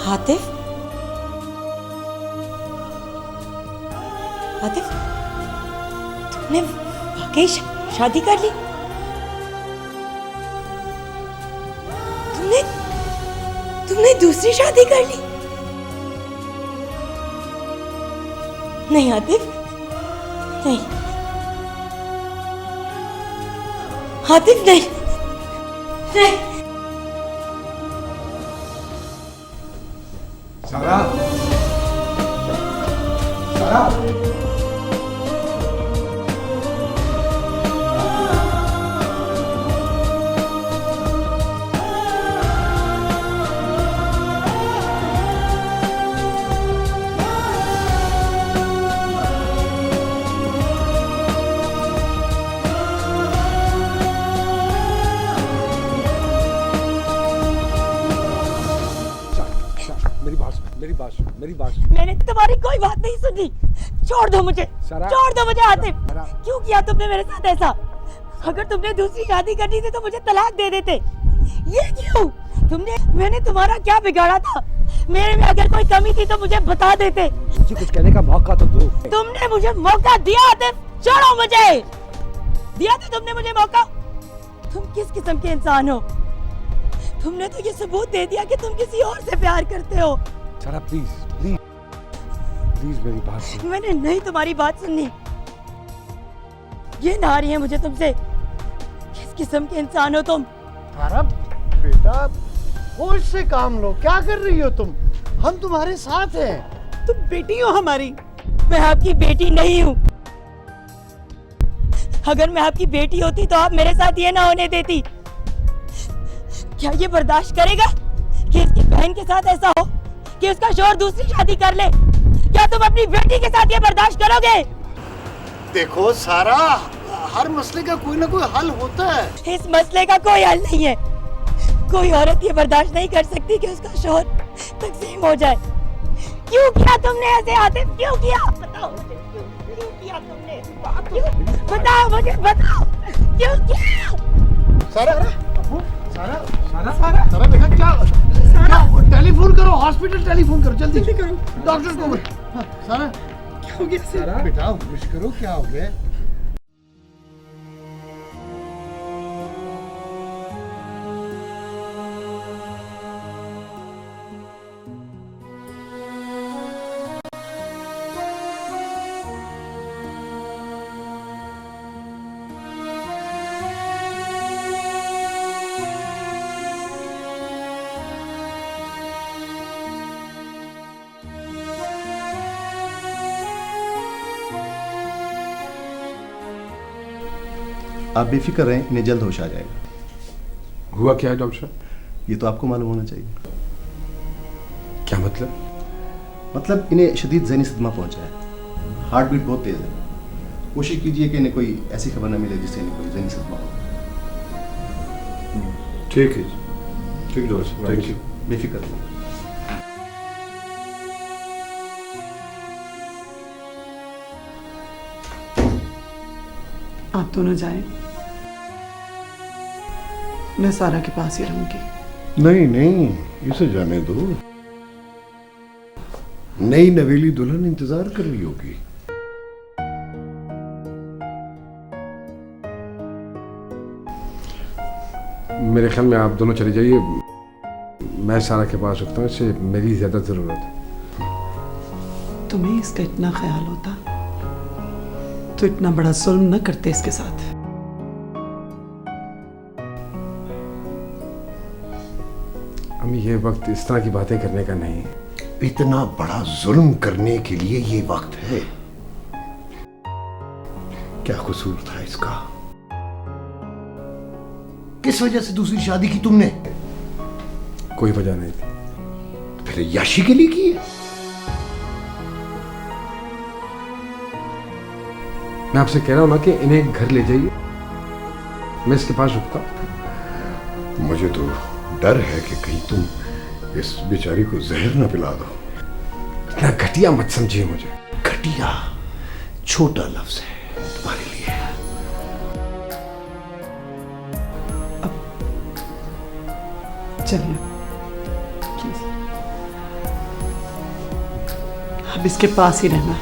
आतिफ, आतिफ, तुमने वाकई शादी कर ली? तुमने दूसरी शादी कर ली? नहीं आतिफ, नहीं आतिफ, नहीं नहीं। सारा, सारा, मेरी बात सुन। मैंने तुम्हारी कोई बात नहीं सुनी। छोड़ दो मुझे, छोड़ दो मुझे आतिफ। क्यों किया तुमने मेरे साथ ऐसा? अगर तुमने दूसरी शादी करनी थी तो मुझे तलाक दे देते। ये क्यों? मैंने तुम्हारा क्या बिगाड़ा था? मेरे में अगर कोई कमी थी तो मुझे बता देते। मुझे कुछ कहने का मौका तो दो। तुमने मुझे मौका दिया आतिफ, छोड़ो मुझे। दिया था तुमने मुझे मौका। तुम किस किस्म के इंसान हो? तुमने तो ये सबूत दे दिया कि तुम किसी और से प्यार करते हो। सारा प्लीज प्लीज प्लीज मेरी बात सुन। मैंने नहीं तुम्हारी बात सुननी। ये ना रही है मुझे तुमसे। किस किस्म के इंसान हो तुम? सारा बेटा होश से काम लो। क्या कर रही हो तुम? हम तुम्हारे साथ हैं। तुम बेटी हो हमारी। मैं आपकी बेटी नहीं हूँ। अगर मैं आपकी बेटी होती तो आप मेरे साथ ये ना होने देती। क्या ये बर्दाश्त करेगा कि इसकी बहन के साथ ऐसा हो कि उसका शौहर दूसरी शादी कर ले? क्या तुम अपनी बेटी के साथ ये बर्दाश्त करोगे? देखो सारा, हर मसले का कोई ना कोई हल होता है। इस मसले का कोई हल नहीं है। कोई औरत ये बर्दाश्त नहीं कर सकती कि उसका शौहर तकसीम हो जाए। क्यों किया तुमने ऐसे आतिफ? क्यों किया? बताओ मुझे, क्यों किया तुमने? बताओ मुझे, बताओ क्यों किया? सारा, सारा, सारा, सारा, सारा बेटा क्या? टेलीफोन करो, हॉस्पिटल टेलीफोन करो, जल्दी करो, डॉक्टर को। हाँ, सारा क्या हो गया? सारा बेटा होश करो, क्या हो गया? आप बेफिक्र रहें, इन्हें जल्द होश आ जाएगा। हुआ क्या है डॉक्टर साहब? ये तो आपको मालूम होना चाहिए। क्या मतलब? मतलब इन्हें शदीद ज़हनी सदमा पहुंचा है। हार्ट बीट बहुत तेज़ है। कोशिश कीजिए कि इन्हें कोई ऐसी खबर न मिले जिससे इन्हें कोई ज़हनी सदमा हो। ठीक है, ठीक डॉक्टर साहब, थैंक यू। बेफिक्र रहें। आप दोनों जाएं, मैं सारा के पास ही रहूंगी। नहीं नहीं, इसे जाने दो। नई नवेली दुल्हन इंतजार कर रही होगी। मेरे ख्याल में आप दोनों चले जाइए। मैं सारा के पास रुकता हूँ, इसे मेरी ज्यादा जरूरत है। तुम्हें इसका इतना ख्याल होता तो इतना बड़ा जुल्म न करते इसके साथ। अम्मी, ये वक्त इस तरह की बातें करने का नहीं है। इतना बड़ा जुल्म करने के लिए ये वक्त है? क्या कसूर था इसका? किस वजह से दूसरी शादी की तुमने? कोई वजह नहीं थी। फिर याशी के लिए की है? मैं आपसे कह रहा हूं ना कि इन्हें घर ले जाइए, मैं इसके पास रुकता। मुझे तो डर है कि कहीं तुम इस बेचारी को जहर न पिला दो। इतना घटिया मत समझिए मुझे। घटिया छोटा लफ्ज है तुम्हारे लिए। चलिए प्लीज। अब इसके पास ही रहना।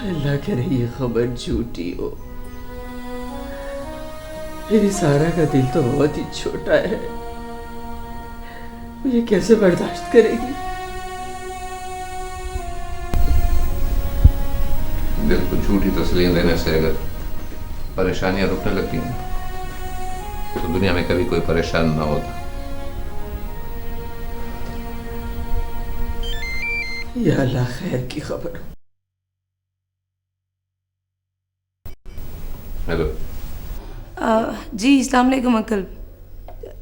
अल्लाह करे ये खबर झूठी हो। मेरी सारा का दिल तो बहुत ही छोटा है, वो ये कैसे बर्दाश्त करेगी? दिल को झूठी तस्लीम देने से अगर परेशानियां रुकने लगती हैं तो दुनिया में कभी कोई परेशान ना होता। या अल्लाह खैर की खबर। हेलो। जी अस्सलाम वालेकुम अंकल।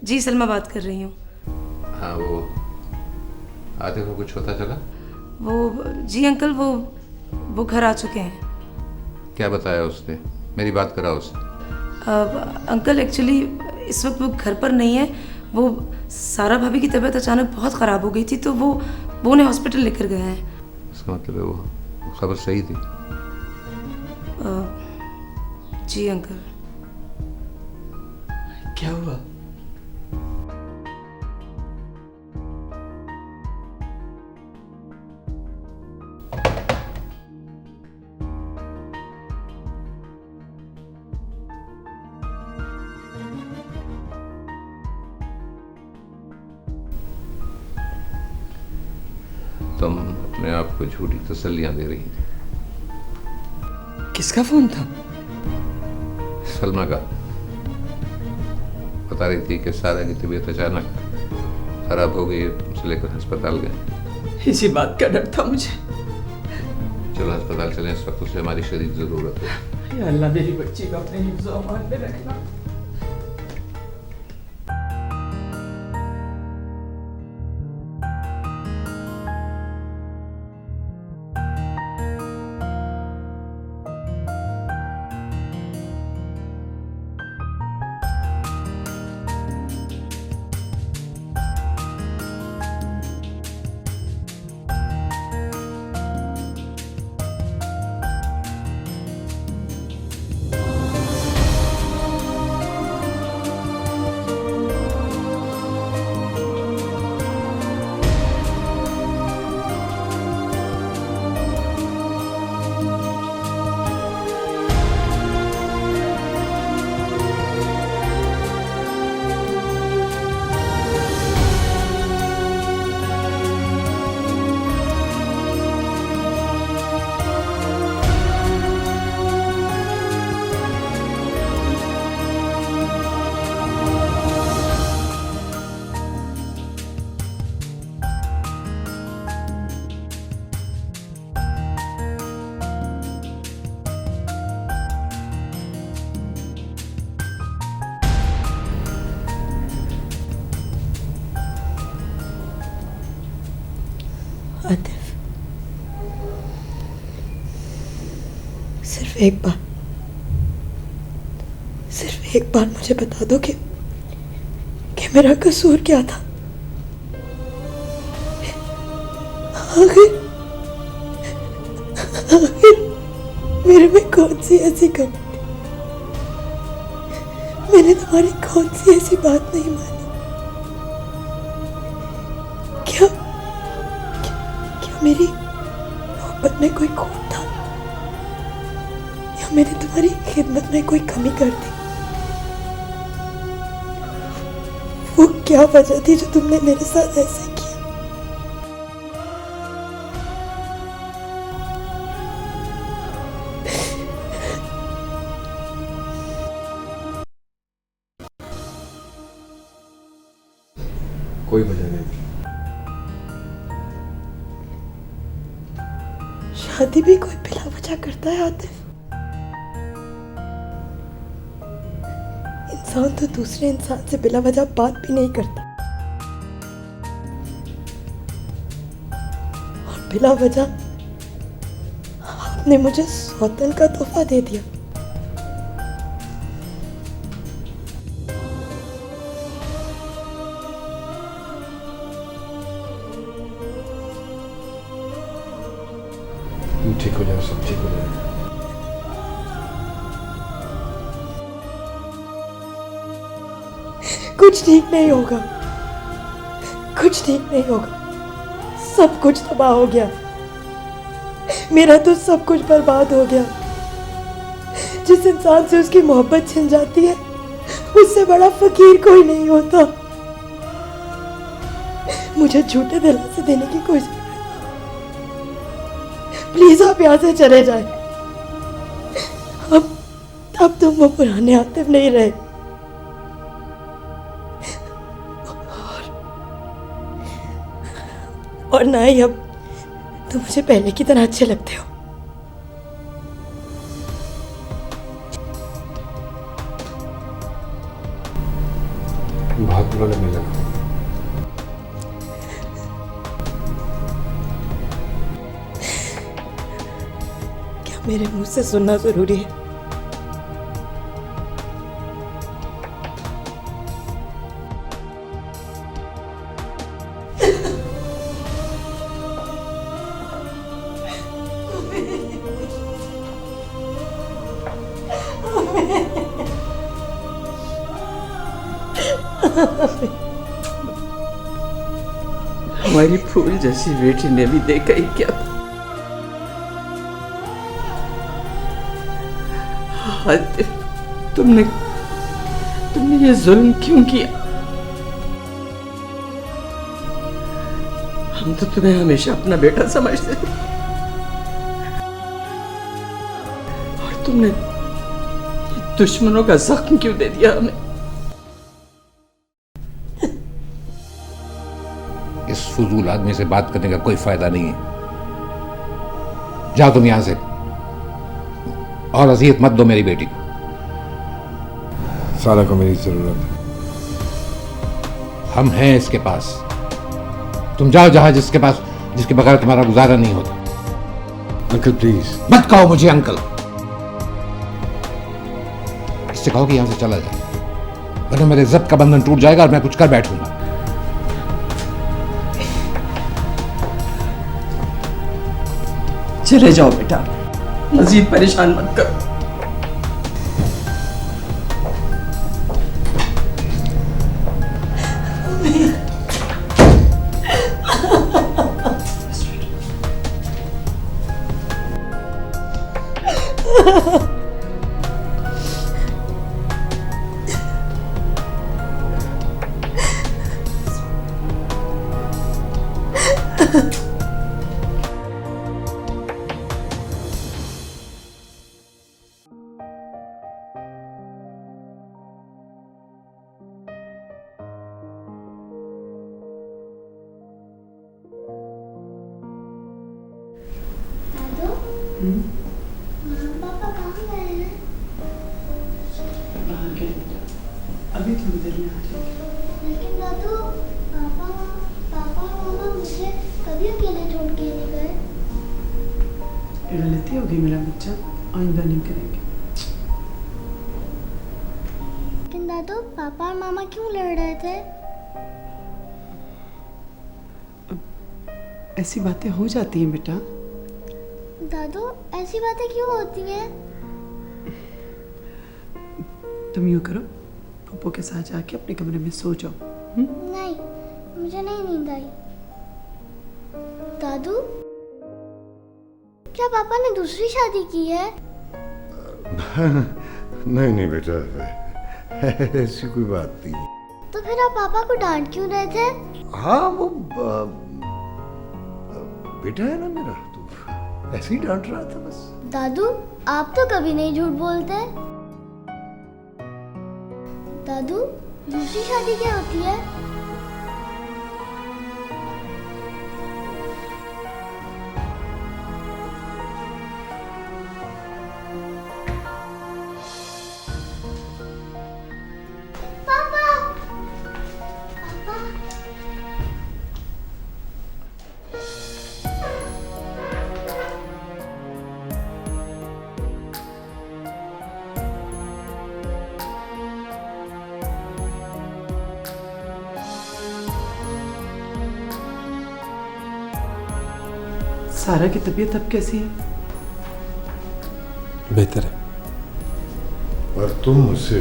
जी सलमा बात कर रही हूँ। हाँ, वो आते को कुछ पता चला? वो जी अंकल वो घर आ चुके हैं। क्या बताया उसने? मेरी बात कराओ उससे। अंकल एक्चुअली इस वक्त वो घर पर नहीं है। वो सारा भाभी की तबीयत अचानक बहुत ख़राब हो गई थी तो वो उन्हें हॉस्पिटल लेकर गए हैं। इसका मतलब है वो खबर सही थी? जी अंकल। क्या हुआ? तुम अपने आप को झूठी तसल्लियां दे रही थी। किसका फोन था? सलमा का। बता रही थी कि सारा की तबीयत अचानक खराब हो गई, उसे लेकर अस्पताल गए। इसी बात का डर था मुझे। चलो अस्पताल चलें, इस वक्त उसे हमारी शदीद जरूरत है। या अल्लाह मेरी बच्ची को अपने हिफ्ज़ व अमान में रखना। आतिफ, सिर्फ एक बार मुझे बता दो कि मेरा कसूर क्या था। आखिर मेरे में कौन सी ऐसी कमी थी? मैंने तुम्हारी कौन सी ऐसी बात नहीं मानी? क्या मेरी मोहब्बत में कोई खोट था, या मैंने तुम्हारी खिदमत में कोई कमी कर दी? वो क्या वजह थी जो तुमने मेरे साथ ऐसे किया? कोई वजह नहीं। शादी भी कोई बिला वजह करता है आतिफ? इंसान तो दूसरे इंसान से बिला वजह बात भी नहीं करता, और बिला वजह आपने मुझे सौतन का तोहफा दे दिया। ठीक हो जाए, सब ठीक हो जाएगा। कुछ ठीक नहीं होगा, कुछ ठीक नहीं होगा। सब कुछ तबाह हो गया, मेरा तो सब कुछ बर्बाद हो गया। जिस इंसान से उसकी मोहब्बत छिन जाती है, उससे बड़ा फकीर कोई नहीं होता। मुझे झूठे दिलासे देने की कोई जरूरत नहीं। प्लीज आप यहाँ से चले जाएं। अब तुम वो पुराने आतिफ नहीं रहे, और ना ही अब तुम मुझे पहले की तरह अच्छे लगते हो। बहुत बुरा लगने लगा। क्या मेरे मुंह से सुनना जरूरी है? हमारी फूल जैसी बेटी ने भी देखा ही क्या था। आतिफ, तुमने ये जुल्म क्यों किया? हम तो तुम्हें हमेशा अपना बेटा समझते थे, और तुमने दुश्मनों का जख्म क्यों दे दिया हमें? इस फजूल आदमी से बात करने का कोई फायदा नहीं है। जाओ तुम यहां से, और अजियत मत दो मेरी बेटी को। सारा को मेरी जरूरत है। हम हैं इसके पास। तुम जाओ जहां जिसके बगैर तुम्हारा गुजारा नहीं होता। अंकल प्लीज मत कहो मुझे अंकल। इससे कहो कि यहां से चला जाए, वरना मेरे इज्जत का बंधन टूट जाएगा और मैं कुछ कर बैठूंगा। चले जाओ बेटा, मजीद परेशान मत करो। पापा कहाँ गए हैं? बाहर गए बेटा, अभी थोड़ी देर में आ जाएंगे। लेकिन दादू, पापा और मामा मुझे कभी अकेले छोड़ के गलती होगी मेरा बच्चा, आइंदा नहीं करेंगे। लेकिन दादू पापा और मामा क्यों लड़ रहे थे? ऐसी बातें हो जाती हैं बेटा। दादू ऐसी बातें क्यों होती हैं? तुम यूँ करो, पप्पू के साथ जाके अपने कमरे में सो जाओ। नहीं, मुझे नहीं नींद आई। दादू, क्या पापा ने दूसरी शादी की है? नहीं नहीं बेटा, ऐसी कोई बात नहीं। तो फिर आप पापा को डांट क्यों रहे थे? हाँ वो बेटा है ना मेरा, तो ऐसे ही डांट रहा था बस। दादू, आप तो कभी नहीं झूठ बोलते। दादू, दूसरी शादी क्या होती है? पापा! पापा! सारा की तबीयत अब कैसी है? बेहतर है। और तुम मुझसे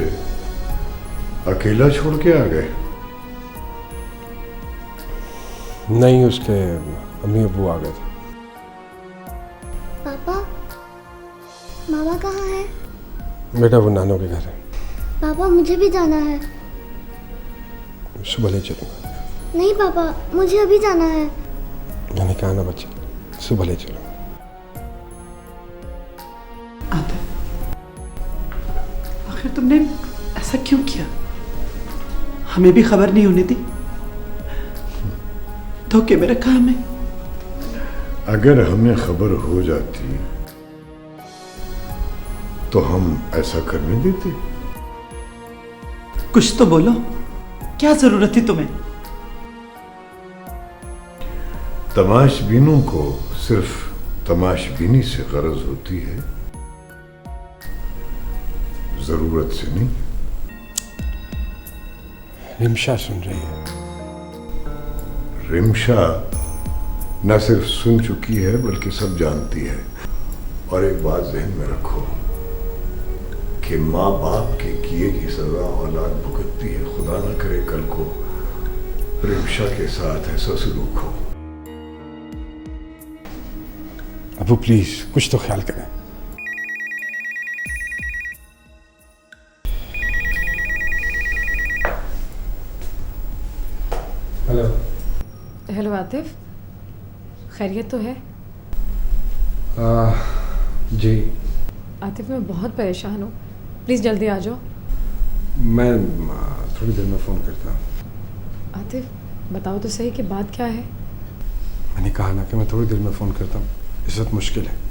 अकेला छोड़ के आ गए? नहीं, उसके अम्मी अबू आ गए थे। पापा, मामा कहाँ है? बेटा वो नानों के घर है, पापा मुझे भी जाना है। सुबह ले चलूँगा। नहीं पापा, मुझे अभी जाना है। मैंने कहा ना बच्चे, सुबह ले चलूँगा। आते, आखिर तुमने ऐसा क्यों किया? हमें भी खबर नहीं होने दी, धोखे में रखा हमें। अगर हमें खबर हो जाती तो हम ऐसा करने देते? कुछ तो बोलो, क्या जरूरत थी तुम्हें? तमाशबीनों को सिर्फ तमाशबीनी से गरज होती है, जरूरत से नहीं। रिमशा सुन रही है। रिमशा न सिर्फ सुन चुकी है बल्कि सब जानती है। और एक बात जहन में रखो कि माँ बाप के किए की सजा औलाद भुगतती है। खुदा न करे कल को रिमशा के साथ ऐसा सलूक हो। अबू प्लीज कुछ तो ख्याल करें। हेलो। हेलो आतिफ, खैरियत तो है? जी। आतिफ मैं बहुत परेशान हूँ, प्लीज़ जल्दी आ जाओ। मैं थोड़ी देर में फ़ोन करता हूँ। आतिफ बताओ तो सही कि बात क्या है? मैंने कहा ना कि मैं थोड़ी देर में फ़ोन करता हूँ, इस वक्त मुश्किल है।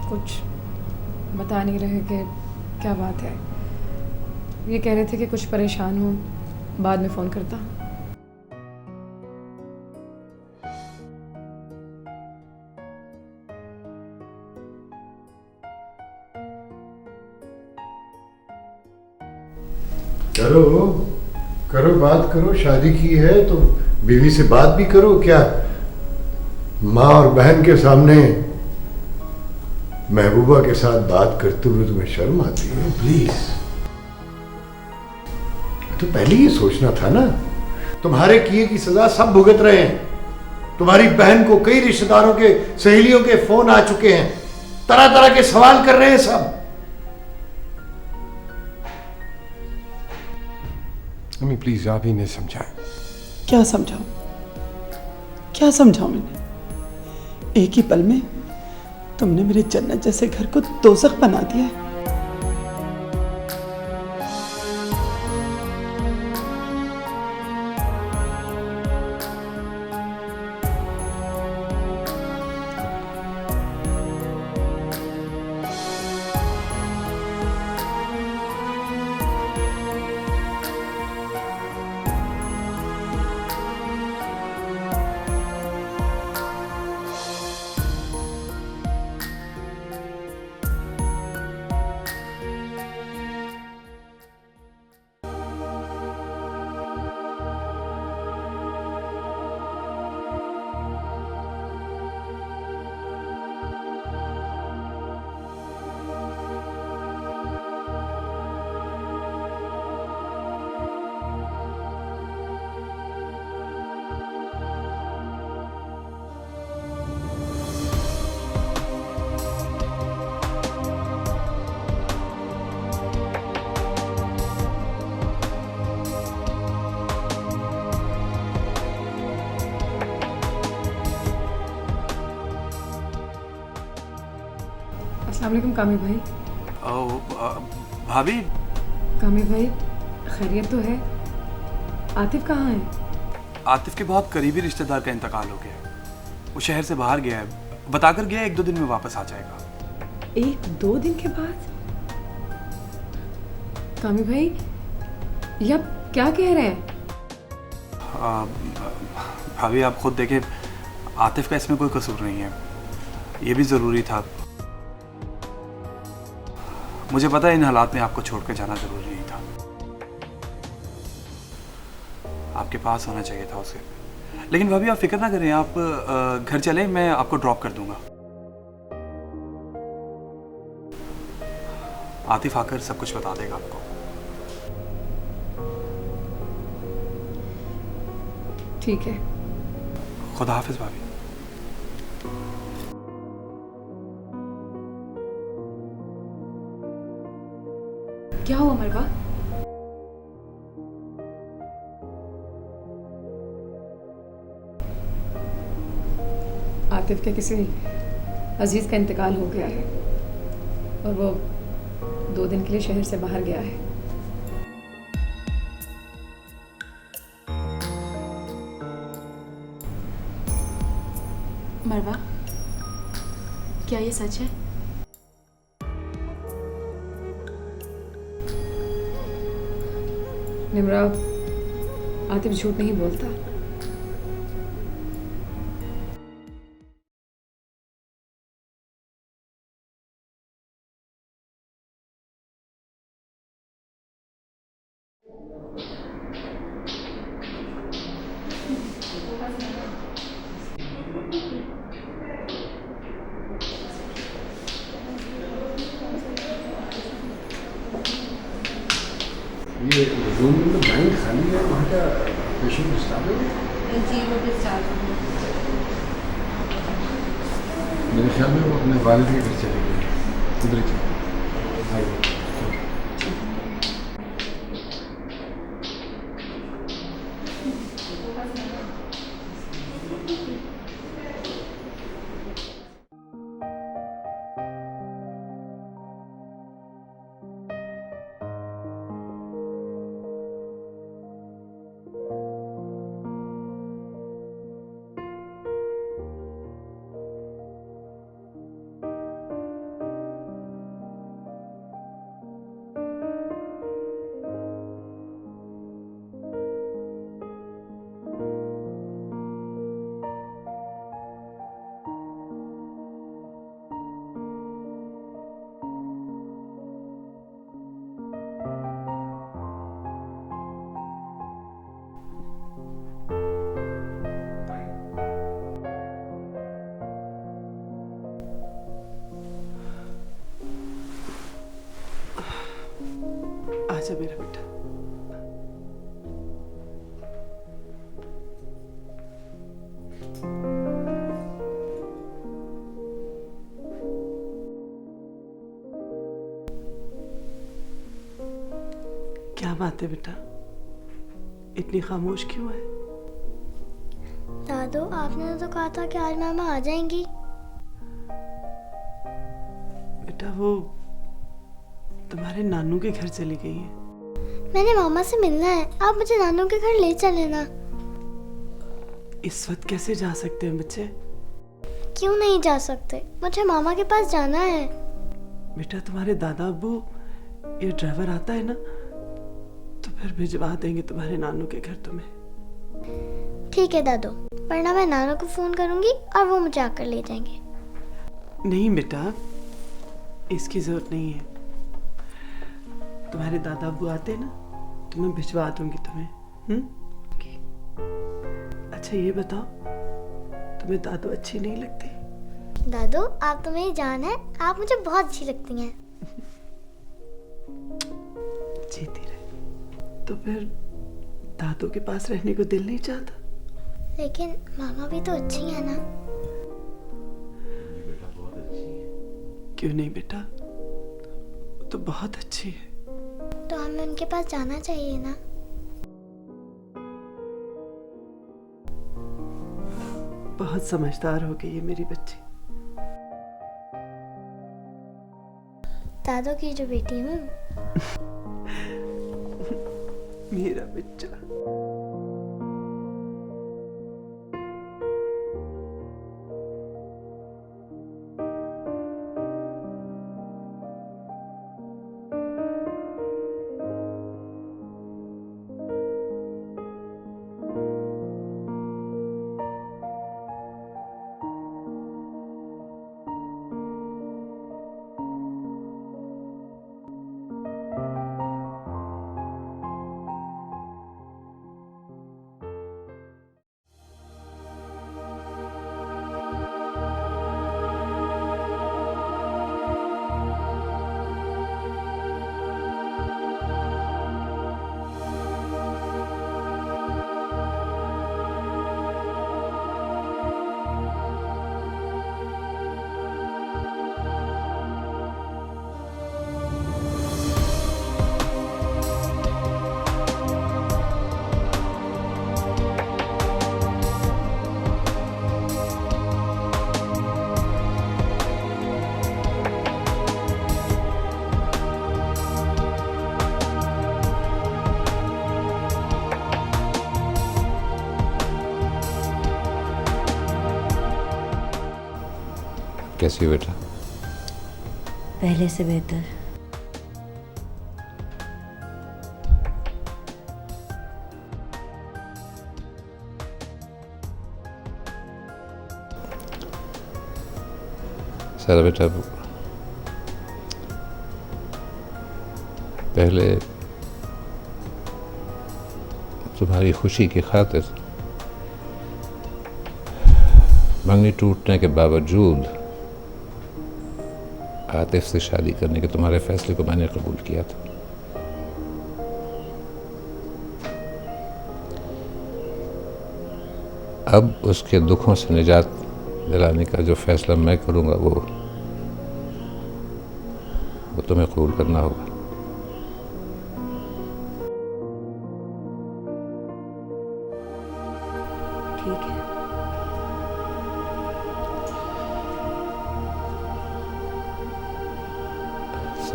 कुछ बता नहीं रहे कि क्या बात है। ये कह रहे थे कि कुछ परेशान हूँ, बाद में फ़ोन करता हूँ। करो करो, बात करो। शादी की है तो बीवी से बात भी करो। क्या माँ और बहन के सामने महबूबा के साथ बात करते हुए तुम्हें शर्म आती है? प्लीज, तो पहले ही सोचना था ना। तुम्हारे किए की सजा सब भुगत रहे हैं। तुम्हारी बहन को कई रिश्तेदारों के, सहेलियों के फोन आ चुके हैं, तरह तरह के सवाल कर रहे हैं सब। अम्मी प्लीज आप ही ने समझाएं। क्या समझाऊं? क्या समझाऊं मैंने? एक ही पल में तुमने मेरे जन्नत जैसे घर को दोज़ख बना दिया है। अस्सलाम वालेकुम कामिल भाई। भाभी, कामिल भाई खैरियत तो है? आतिफ कहाँ है? आतिफ के बहुत करीबी रिश्तेदार का इंतकाल हो गया है। वो शहर से बाहर गया है, बताकर गया 1-2 दिन में वापस आ जाएगा। 1-2 दिन के बाद? कामिल भाई ये आप क्या कह रहे हैं? भाभी आप खुद देखें, आतिफ का इसमें कोई कसूर नहीं है। ये भी ज़रूरी था। मुझे पता है इन हालात में आपको छोड़कर जाना ज़रूरी नहीं था। आपके पास होना चाहिए था उसे। लेकिन भाभी आप फिक्र ना करें, आप घर चलें, मैं आपको ड्रॉप कर दूंगा। आतिफ आकर सब कुछ बता देगा आपको। ठीक है। खुदा हाफिज भाभी। क्या हुआ मरवा? आतिफ के किसी अजीज का इंतकाल हो गया है और वो 2 दिन के लिए शहर से बाहर गया है। मरवा, क्या ये सच है? निमरा, आतिफ झूठ नहीं बोलता। ये रूम में बैंक खाली है, वहाँ का पेशेंट स्टाफ है? जी वो भी स्टाफ है। मेरे ख्याल में वो अपने वालिद के घर चले गए। उधर चले आइए। आजा मेरा बेटा। क्या बात है बेटा, इतनी खामोश क्यों है? दादू, आपने तो कहा था कि आज मामा आ जाएंगी। बेटा वो तुम्हारे नानू के घर चली गई है। मैंने मामा से मिलना है, आप मुझे नानू के घर ले चले ना। इस वक्त कैसे जा सकते हैं बच्चे? क्यों नहीं जा सकते, मुझे मामा के पास जाना है। बेटा तुम्हारे दादा अब्बू, ये ड्राइवर आता है ना, तो फिर भिजवा देंगे तुम्हारे नानू के घर तुम्हें। ठीक है दादू, वरना मैं नानू को फोन करूंगी और वो मुझे आकर ले जाएंगे। नहीं बेटा, इसकी जरूरत नहीं है। तुम्हारे दादा अब्बू आते ना, तो मैं भिजवा दूंगी तुम्हें। अच्छा ये बताओ, तुम्हें दादू अच्छी नहीं लगती? दादू, आप तो मेरी जान है, आप मुझे बहुत अच्छी लगती हैं। जीती रहे। तो फिर दादू के पास रहने को दिल नहीं चाहता? लेकिन मामा भी तो अच्छी है ना। क्यों नहीं बेटा, तो बहुत अच्छी है। तो हमें उनके पास जाना चाहिए ना। बहुत समझदार हो गई है मेरी बच्ची। दादू की जो बेटी हूँ। मेरा बच्चा। कैसी हो बेटा? पहले से बेहतर। सारा बेटा, पहले तुम्हारी खुशी की खातिर मंगनी टूटने के बावजूद आतिफ से शादी करने के तुम्हारे फैसले को मैंने कबूल किया था। अब उसके दुखों से निजात दिलाने का जो फैसला मैं करूंगा वो तुम्हें कबूल करना होगा। ठीक है।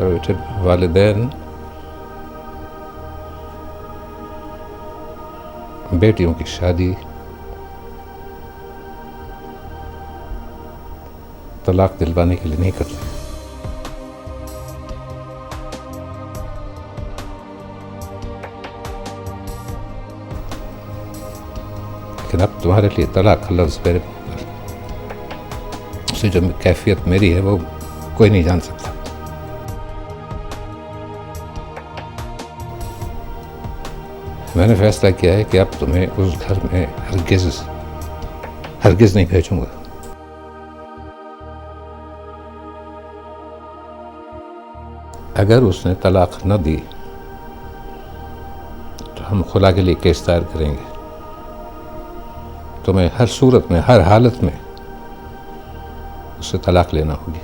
बेटे, वालिदैन बेटियों की शादी तलाक दिलवाने के लिए नहीं करते। लेकिन अब तुम्हारे लिए तलाक का लफ्ज़ मेरे पर, उसे जो कैफियत मेरी है वो कोई नहीं जान सकता। मैंने फैसला किया है कि अब तुम्हें उस घर में हरगिज़ नहीं भेजूंगा। अगर उसने तलाक न दी तो हम खुला के लिए केस दायर करेंगे। तुम्हें हर सूरत में, हर हालत में उससे तलाक लेना होगी।